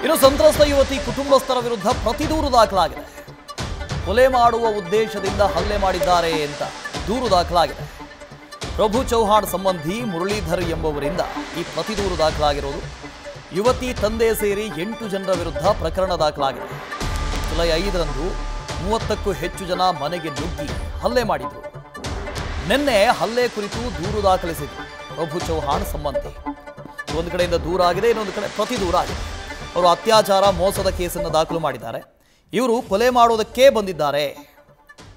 ಇನ್ನು ಸಂತ್ರಸ್ತ ಯುವತಿ ಕುಟುಂಬಸ್ಥರ ವಿರುದ್ಧ ಪ್ರತಿದೂರು ದಾಖಲಾಗಿದೆ. ಕೊಲೆ ಮಾಡುವ ಉದ್ದೇಶದಿಂದ ಹಲ್ಲೆ ಮಾಡಿದ್ದಾರೆ ಅಂತ ದೂರು ದಾಖಲಾಗಿದೆ. ಪ್ರಭು ಚೌಹಾಣ್ ಸಂಬಂಧಿ ಮುರಳೀಧರ್ ಎಂಬುವರಿಂದ ಈ ಪ್ರತಿದೂರು ದಾಖಲಾಗಿರೋದು. ಯುವತಿ ತಂದೆ ಸೇರಿ 8 ಜನರ ವಿರುದ್ಧ ಪ್ರಕರಣ ದಾಖಲಾಗಿದೆ. ಜುಲೈ 5ರಂದು 30ಕ್ಕೂ ಹೆಚ್ಚು ಜನ ಮನೆಗೆ ನುಗ್ಗಿ ಹಲ್ಲೆ ಮಾಡಿದರು. ನಿನ್ನೆ ಹಲ್ಲೆ ಕುರಿತು ದೂರು ದಾಖಲಿಸಿದರು ಪ್ರಭು ಚೌಹಾಣ್ ಸಂಬಂಧಿ. ಒಂದು ಕಡೆಯಿಂದ ದೂರ ಆಗಿದೆ, ಇನ್ನೊಂದು ಕಡೆ ಪ್ರತಿದೂರ ಆಗಿದೆ. ಅವರು ಅತ್ಯಾಚಾರ ಮೋಸದ ಕೇಸನ್ನು ದಾಖಲು ಮಾಡಿದ್ದಾರೆ. ಇವರು ಕೊಲೆ ಮಾಡೋದಕ್ಕೆ ಬಂದಿದ್ದಾರೆ,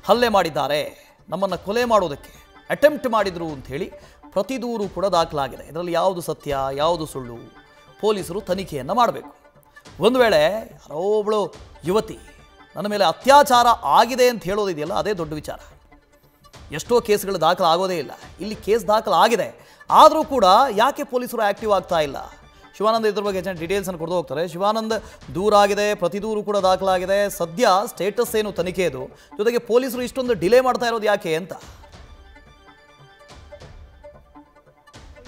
ಹಲ್ಲೆ ಮಾಡಿದ್ದಾರೆ, ನಮ್ಮನ್ನು ಕೊಲೆ ಮಾಡೋದಕ್ಕೆ ಅಟೆಂಪ್ಟ್ ಮಾಡಿದರು ಅಂಥೇಳಿ ಪ್ರತಿದೂರು ಕೂಡ ದಾಖಲಾಗಿದೆ. ಇದರಲ್ಲಿ ಯಾವುದು ಸತ್ಯ ಯಾವುದು ಸುಳ್ಳು ಪೊಲೀಸರು ತನಿಖೆಯನ್ನು ಮಾಡಬೇಕು. ಒಂದು ವೇಳೆ ಯಾರೋ ಒಬ್ಬಳು ಯುವತಿ ನನ್ನ ಮೇಲೆ ಅತ್ಯಾಚಾರ ಆಗಿದೆ ಅಂತ ಹೇಳೋದಿದೆಯಲ್ಲ, ಅದೇ ದೊಡ್ಡ ವಿಚಾರ. ಎಷ್ಟೋ ಕೇಸ್ಗಳು ದಾಖಲಾಗೋದೇ ಇಲ್ಲ, ಇಲ್ಲಿ ಕೇಸ್ ದಾಖಲಾಗಿದೆ. ಆದರೂ ಕೂಡ ಯಾಕೆ ಪೊಲೀಸರು ಆ್ಯಕ್ಟಿವ್ ಆಗ್ತಾ ಇಲ್ಲ? ಶಿವಾನಂದ್ ಇದ್ರ ಬಗ್ಗೆ ಹೆಚ್ಚಿನ ಡೀಟೇಲ್ಸನ್ನು ಕೊಡ್ದು ಹೋಗ್ತಾರೆ. ಶಿವಾನಂದ್, ದೂರ ಆಗಿದೆ, ಪ್ರತಿದೂರು ಕೂಡ ದಾಖಲಾಗಿದೆ. ಸದ್ಯ ಸ್ಟೇಟಸ್ ಏನು ತನಿಖೆದು, ಜೊತೆಗೆ ಪೊಲೀಸರು ಇಷ್ಟೊಂದು ಡಿಲೇ ಮಾಡ್ತಾ ಇರೋದು ಯಾಕೆ ಅಂತ?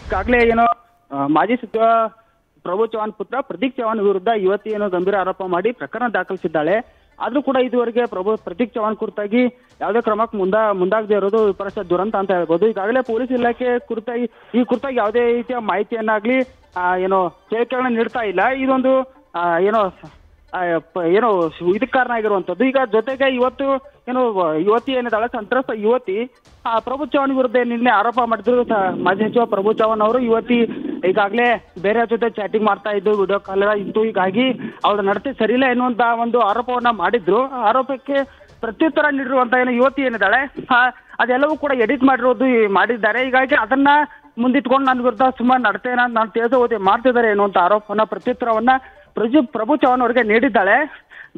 ಈಗಾಗಲೇ ಏನೋ ಮಾಜಿ ಸಚಿವ ಪ್ರಭು ಚೌಹಾಣ್ ಪುತ್ರ ಪ್ರತೀಕ್ ಚೌಹಾಣ್ ವಿರುದ್ಧ ಯುವತಿ ಏನೋ ಗಂಭೀರ ಆರೋಪ ಮಾಡಿ ಪ್ರಕರಣ ದಾಖಲಿಸಿದ್ದಾಳೆ. ಆದ್ರೂ ಕೂಡ ಇದುವರೆಗೆ ಪ್ರತೀಕ್ ಚೌಹಾಣ್ ಕುರಿತಾಗಿ ಯಾವುದೇ ಕ್ರಮಕ್ಕೆ ಮುಂದಾಗದೇ ಇರೋದು ವಿಪರೀತ ದುರಂತ ಅಂತ ಹೇಳ್ಬೋದು. ಈಗಾಗಲೇ ಪೊಲೀಸ್ ಇಲಾಖೆ ಕುರಿತಾಗಿ ಯಾವುದೇ ರೀತಿಯ ಮಾಹಿತಿಯನ್ನಾಗ್ಲಿ ಏನೋ ಹೇಳಿಕೆಗಳನ್ನ ನೀಡ್ತಾ ಇಲ್ಲ. ಇದೊಂದು ಏನೋ ಇದಕ್ಕೆ ಕಾರಣ ಆಗಿರುವಂತದ್ದು. ಈಗ ಜೊತೆಗೆ ಇವತ್ತು ಏನು ಯುವತಿ ಏನಿದ್ದಾಳೆ, ಸಂತ್ರಸ್ತ ಯುವತಿ ಪ್ರಭು ಚೌಹಾಣ್ ವಿರುದ್ಧ ನಿನ್ನೆ ಆರೋಪ ಮಾಡಿದ್ರು ಮಾಜಿ ಸಚಿವ ಪ್ರಭು ಚೌಹಾಣ್ ಅವರು. ಯುವತಿ ಈಗಾಗಲೇ ಬೇರೆ ಜೊತೆ ಚಾಟಿಂಗ್ ಮಾಡ್ತಾ ಇದ್ದು, ವಿಡಿಯೋ ಕಾಲ್ ಇತ್ತು, ಹೀಗಾಗಿ ಅವಳ ನಡತೆ ಸರಿಯಿಲ್ಲ ಎನ್ನುವಂತ ಒಂದು ಆರೋಪವನ್ನ ಮಾಡಿದ್ರು. ಆರೋಪಕ್ಕೆ ಪ್ರತ್ಯುತ್ತರ ನೀಡಿರುವಂತ ಏನು ಯುವತಿ ಏನಿದ್ದಾಳೆ ಅದೆಲ್ಲವೂ ಕೂಡ ಎಡಿಟ್ ಮಾಡಿದ್ದಾರೆ. ಹೀಗಾಗಿ ಅದನ್ನ ಮುಂದಿಟ್ಕೊಂಡು ನನ್ನ ವಿರುದ್ಧ ಸುಮಾರು ನಡತೆನ ನಾನು ತೇಜೋವಧಿ ಮಾಡ್ತಿದ್ದಾರೆ ಎನ್ನುವಂತ ಆರೋಪವನ್ನ ಪ್ರತ್ಯುತ್ತರವನ್ನ ಪ್ರಭು ಚೌಹಾಣ್ ಅವರಿಗೆ ನೀಡಿದ್ದಾಳೆ.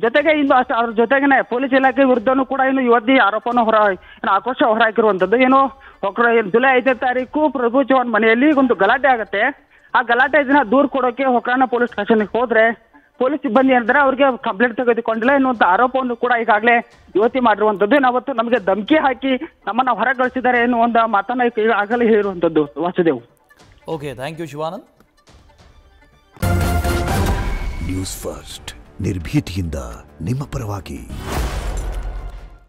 ಜೊತೆಗೆ ಇನ್ನು ಅದ್ರ ಜೊತೆಗೇನೆ ಪೊಲೀಸ್ ಇಲಾಖೆ ವಿರುದ್ಧನೂ ಕೂಡ ಇನ್ನು ಯುವತಿ ಆರೋಪನ ಆಕ್ರೋಶ ಹೊರಹಾಕಿರುವಂತದ್ದು. ಜುಲೈ 5ನೇ ತಾರೀಕು ಪ್ರಭು ಚೌಹಾಣ್ ಮನೆಯಲ್ಲಿ ಒಂದು ಗಲಾಟೆ ಆಗುತ್ತೆ. ಆ ಗಲಾಟೆ ದಿನ ದೂರು ಕೊಡೋಕೆ ಹೊಕ್ರಾಣ ಪೊಲೀಸ್ ಸ್ಟೇಷನ್ಗೆ ಹೋದ್ರೆ ಪೊಲೀಸ್ ಸಿಬ್ಬಂದಿ ಅಂದ್ರೆ ಅವ್ರಿಗೆ ಕಂಪ್ಲೇಂಟ್ ತೆಗೆದುಕೊಂಡಿಲ್ಲ ಎನ್ನುವಂತ ಆರೋಪವನ್ನು ಕೂಡ ಈಗಾಗಲೇ ಯುವತಿ ಮಾಡಿರುವಂತದ್ದು. ನಾವತ್ತು ನಮಗೆ ಧಮಕಿ ಹಾಕಿ ನಮ್ಮನ್ನ ಹೊರಗಳಿಸಿದ್ದಾರೆ ಎನ್ನುವಂತ ಮಾತನ್ನ ಈಗಾಗಲೇ ಹೇಳಿರುವಂತದ್ದು. Vasudev. Okay, thank you Shivanand. News first ನಿರ್ಭೀತಿಯಿಂದ ನಿಮ್ಮ ಪರವಾಗಿ.